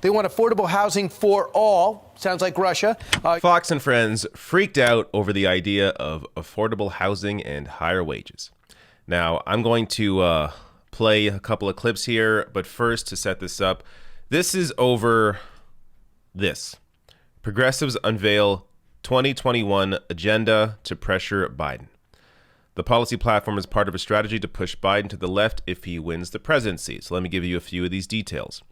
They want affordable housing for all. Sounds like Russia. Fox and Friends freaked out over the idea of affordable housing and higher wages. Now, I'm going to play a couple of clips here, but first, to set this up, this is over this. Progressives unveil 2021 agenda to pressure Biden. The policy platform is part of a strategy to push Biden to the left if he wins the presidency. So let me give you a few of these details.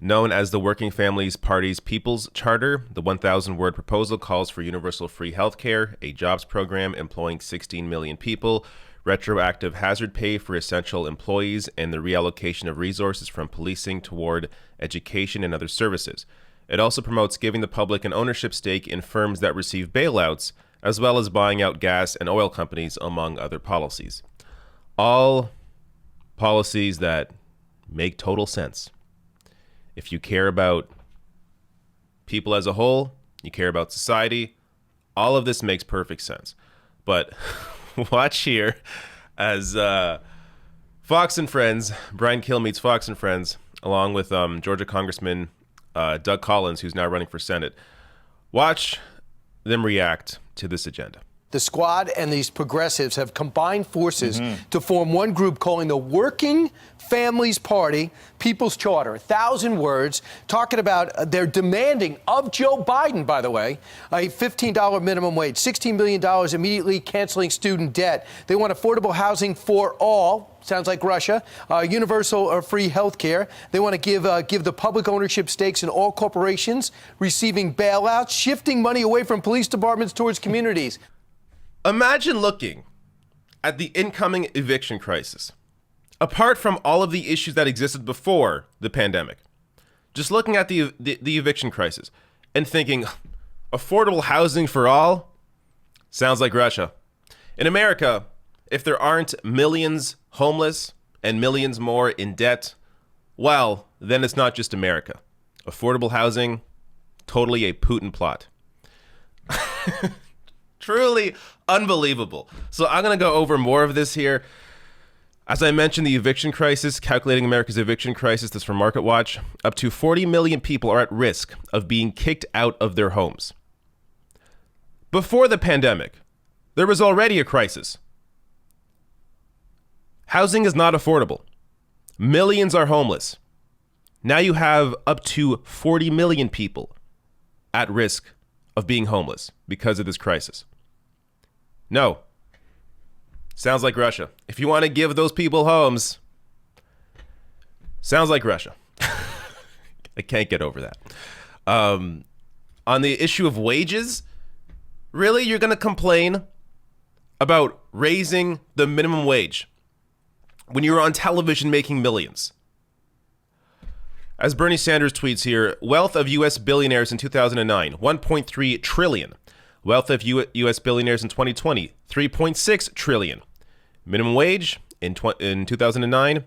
Known as the Working Families Party's People's Charter, the 1,000-word proposal calls for universal free health care, a jobs program employing 16 million people, retroactive hazard pay for essential employees, and the reallocation of resources from policing toward education and other services. It also promotes giving the public an ownership stake in firms that receive bailouts, as well as buying out gas and oil companies, among other policies. All policies that make total sense. If you care about people as a whole, you care about society, all of this makes perfect sense. But watch here as Fox and Friends, Brian Kill meets Fox and Friends, along with Georgia Congressman Doug Collins, who's now running for Senate. Watch them react to this agenda. The squad and these progressives have combined forces to form one group calling the Working Families Party People's Charter. 1,000 words talking about they're demanding of Joe Biden, by the way, a $15 minimum wage, $16 billion immediately canceling student debt. They want affordable housing for all. Sounds like Russia. Universal or free health care. They want to give the public ownership stakes in all corporations, receiving bailouts, shifting money away from police departments towards communities. Imagine looking at the incoming eviction crisis, apart from all of the issues that existed before the pandemic. Just looking at the eviction crisis and thinking, affordable housing for all? Sounds like Russia. In America, if there aren't millions homeless and millions more in debt, well, then it's not just America. Affordable housing, totally a Putin plot. Truly unbelievable. So I'm going to go over more of this here. As I mentioned, the eviction crisis, calculating America's eviction crisis, this from MarketWatch, up to 40 million people are at risk of being kicked out of their homes. Before the pandemic, there was already a crisis. Housing is not affordable. Millions are homeless. Now you have up to 40 million people at risk of being homeless because of this crisis. No. Sounds like Russia. If you want to give those people homes, sounds like Russia. I can't get over that. On the issue of wages, really, you're going to complain about raising the minimum wage when you're on television making millions? As Bernie Sanders tweets here, wealth of U.S. billionaires in 2009, 1.3 trillion. Wealth of U.S. billionaires in 2020, 3.6 trillion. Minimum wage in 2009,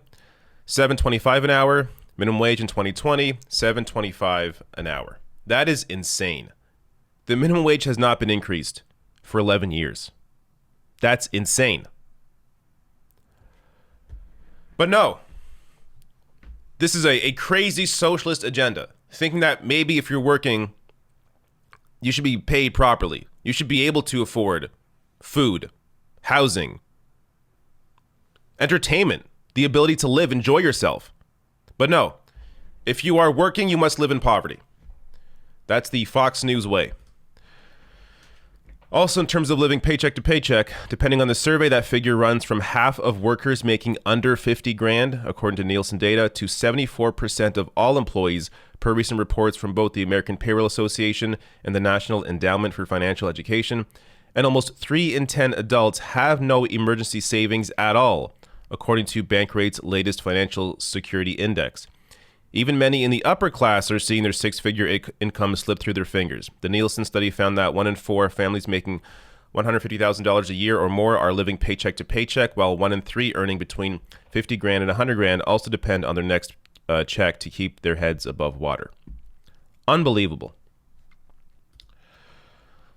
$7.25 an hour. Minimum wage in 2020, $7.25 an hour. That is insane. The minimum wage has not been increased for 11 years. That's insane. But no, this is a crazy socialist agenda, thinking that maybe if you're working, you should be paid properly. You should be able to afford food, housing, entertainment, the ability to live, enjoy yourself. But no, if you are working, you must live in poverty. That's the Fox News way. Also, in terms of living paycheck to paycheck, depending on the survey, that figure runs from half of workers making under 50 grand, according to Nielsen data, to 74% of all employees, per recent reports from both the American Payroll Association and the National Endowment for Financial Education. And almost 3 in 10 adults have no emergency savings at all, according to Bankrate's latest financial security index. Even many in the upper class are seeing their six-figure income slip through their fingers. The Nielsen study found that 1 in 4 families making $150,000 a year or more are living paycheck to paycheck, while 1 in 3 earning between 50 grand and 100 grand also depend on their next check to keep their heads above water. Unbelievable.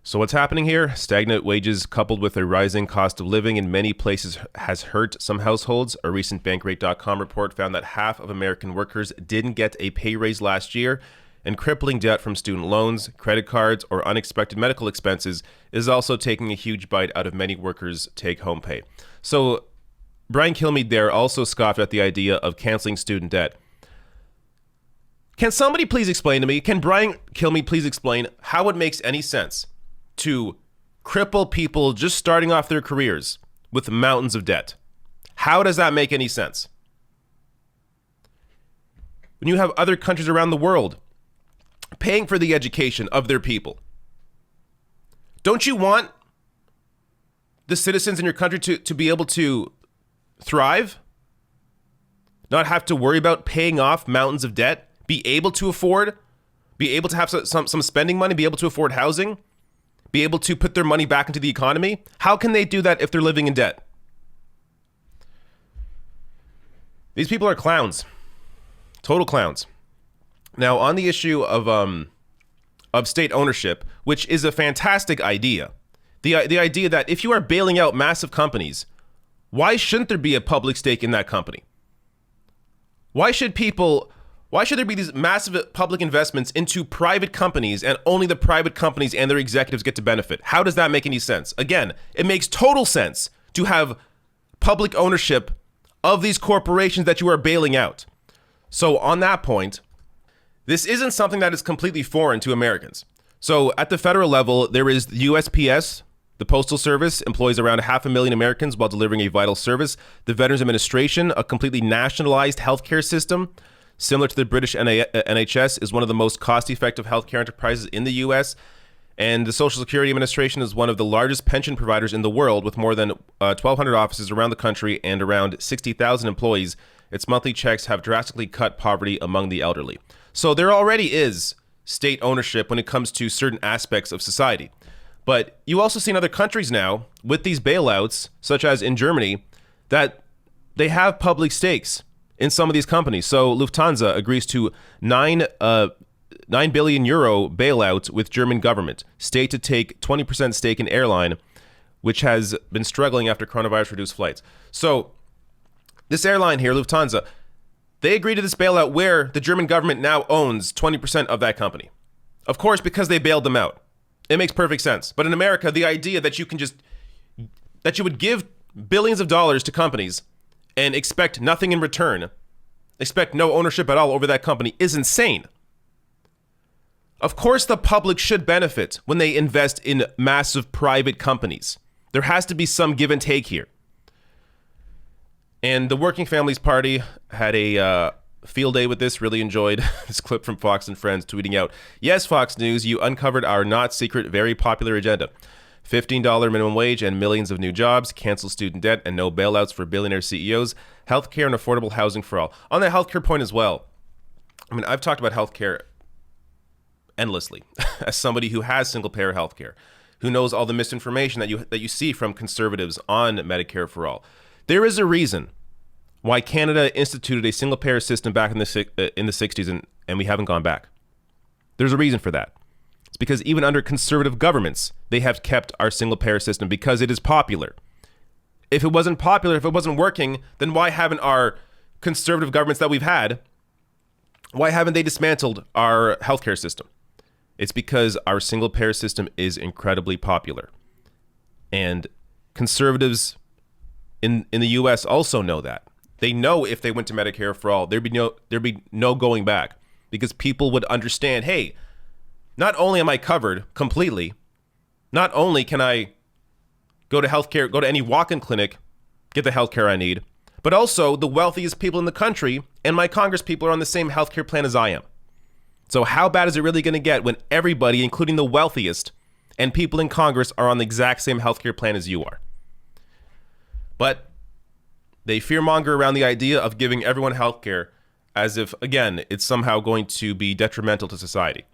So what's happening here? Stagnant wages coupled with a rising cost of living in many places has hurt some households. A recent Bankrate.com report found that half of American workers didn't get a pay raise last year, and crippling debt from student loans, credit cards, or unexpected medical expenses is also taking a huge bite out of many workers' take-home pay. So Brian Kilmeade there also scoffed at the idea of canceling student debt. Can somebody please explain to me, can Brian Kilmeade please explain how it makes any sense to cripple people just starting off their careers with mountains of debt? How does that make any sense? When you have other countries around the world paying for the education of their people, don't you want the citizens in your country to be able to thrive? Not have to worry about paying off mountains of debt? Be able to afford? Be able to have some spending money? Be able to afford housing? Be able to put their money back into the economy? How can they do that if they're living in debt? These people are clowns. Total clowns. Now, on the issue of state ownership, which is a fantastic idea, the idea that if you are bailing out massive companies, why shouldn't there be a public stake in that company? Why should there be these massive public investments into private companies and only the private companies and their executives get to benefit? How does that make any sense? Again, it makes total sense to have public ownership of these corporations that you are bailing out. So on that point, this isn't something that is completely foreign to Americans. So at the federal level, there is the USPS. The Postal Service employs around 500,000 Americans while delivering a vital service. The Veterans Administration, a completely nationalized healthcare system, similar to the British NHS, is one of the most cost-effective healthcare enterprises in the U.S. And the Social Security Administration is one of the largest pension providers in the world, with more than 1,200 offices around the country and around 60,000 employees. Its monthly checks have drastically cut poverty among the elderly. So there already is state ownership when it comes to certain aspects of society. But you also see in other countries now, with these bailouts, such as in Germany, that they have public stakes in some of these companies. So Lufthansa agrees to 9 billion euro bailout with German government, state to take 20% stake in airline, which has been struggling after coronavirus reduced flights. So this airline here, Lufthansa, they agreed to this bailout where the German government now owns 20% of that company. Of course, because they bailed them out. It makes perfect sense. But in America, the idea that you would give billions of dollars to companies and expect nothing in return, expect no ownership at all over that company, is insane. Of course, the public should benefit when they invest in massive private companies. There has to be some give and take here. And the Working Families Party had a field day with this. Really enjoyed this clip from Fox and Friends tweeting out, "Yes, Fox News, you uncovered our not secret, very popular agenda. $15 minimum wage and millions of new jobs, cancel student debt and no bailouts for billionaire CEOs, healthcare and affordable housing for all." On the healthcare point as well, I mean, I've talked about healthcare endlessly as somebody who has single-payer healthcare, who knows all the misinformation that you see from conservatives on Medicare for all. There is a reason why Canada instituted a single-payer system back in the 60s and we haven't gone back. There's a reason for that. It's because even under conservative governments, they have kept our single-payer system because it is popular. If it wasn't popular, if it wasn't working, then why haven't our conservative governments that we've had, why haven't they dismantled our healthcare system? It's because our single-payer system is incredibly popular. And conservatives in the U.S. also know that. They know if they went to Medicare for all, there'd be no going back, because people would understand, hey, not only am I covered completely, not only can I go to any walk-in clinic, get the healthcare I need, but also the wealthiest people in the country and my Congress people are on the same healthcare plan as I am. So how bad is it really going to get when everybody, including the wealthiest and people in Congress, are on the exact same healthcare plan as you are? But they fearmonger around the idea of giving everyone healthcare as if, again, it's somehow going to be detrimental to society.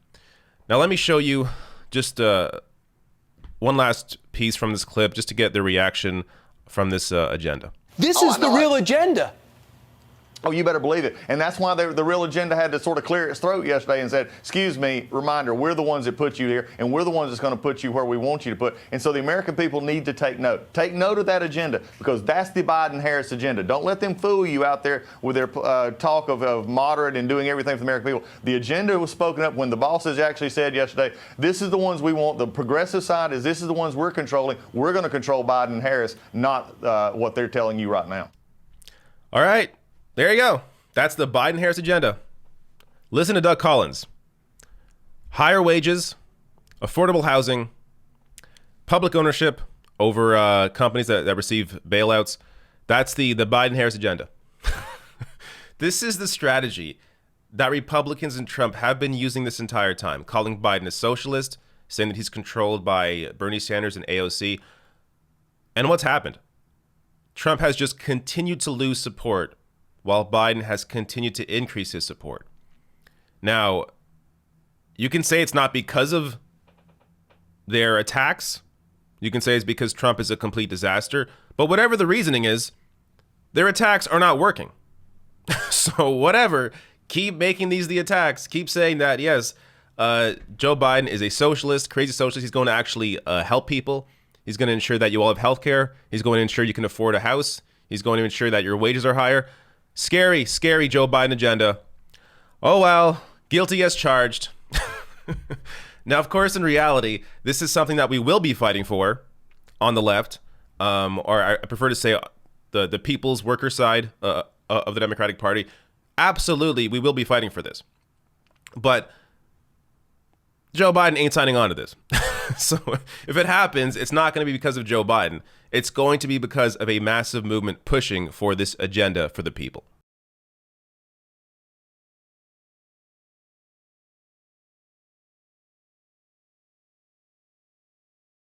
Now, let me show you just one last piece from this clip just to get the reaction from this agenda. This is the real agenda. Oh, you better believe it. And that's why the real agenda had to sort of clear its throat yesterday and said, excuse me, reminder, we're the ones that put you here, and we're the ones that's going to put you where we want you to put. And so the American people need to take note. Take note of that agenda, because that's the Biden-Harris agenda. Don't let them fool you out there with their talk of moderate and doing everything for the American people. The agenda was spoken up when the bosses actually said yesterday, this is the ones we want. The progressive side is this is the ones we're controlling. We're going to control Biden and Harris, not what they're telling you right now. All right. There you go. That's the Biden-Harris agenda. Listen to Doug Collins. Higher wages, affordable housing, public ownership over companies that receive bailouts. That's the Biden-Harris agenda. This is the strategy that Republicans and Trump have been using this entire time, calling Biden a socialist, saying that he's controlled by Bernie Sanders and AOC. And what's happened? Trump has just continued to lose support while Biden has continued to increase his support. Now, you can say it's not because of their attacks. You can say it's because Trump is a complete disaster. But whatever the reasoning is, their attacks are not working. So whatever, keep making these the attacks. Keep saying that, yes, Joe Biden is a socialist, crazy socialist. He's going to actually help people. He's going to ensure that you all have health care. He's going to ensure you can afford a house. He's going to ensure that your wages are higher. Scary, scary Joe Biden agenda. Oh, well, guilty as charged. Now, of course, in reality, this is something that we will be fighting for on the left, or I prefer to say the people's worker side of the Democratic Party. Absolutely, we will be fighting for this. But Joe Biden ain't signing on to this. So if it happens, it's not going to be because of Joe Biden. It's going to be because of a massive movement pushing for this agenda for the people.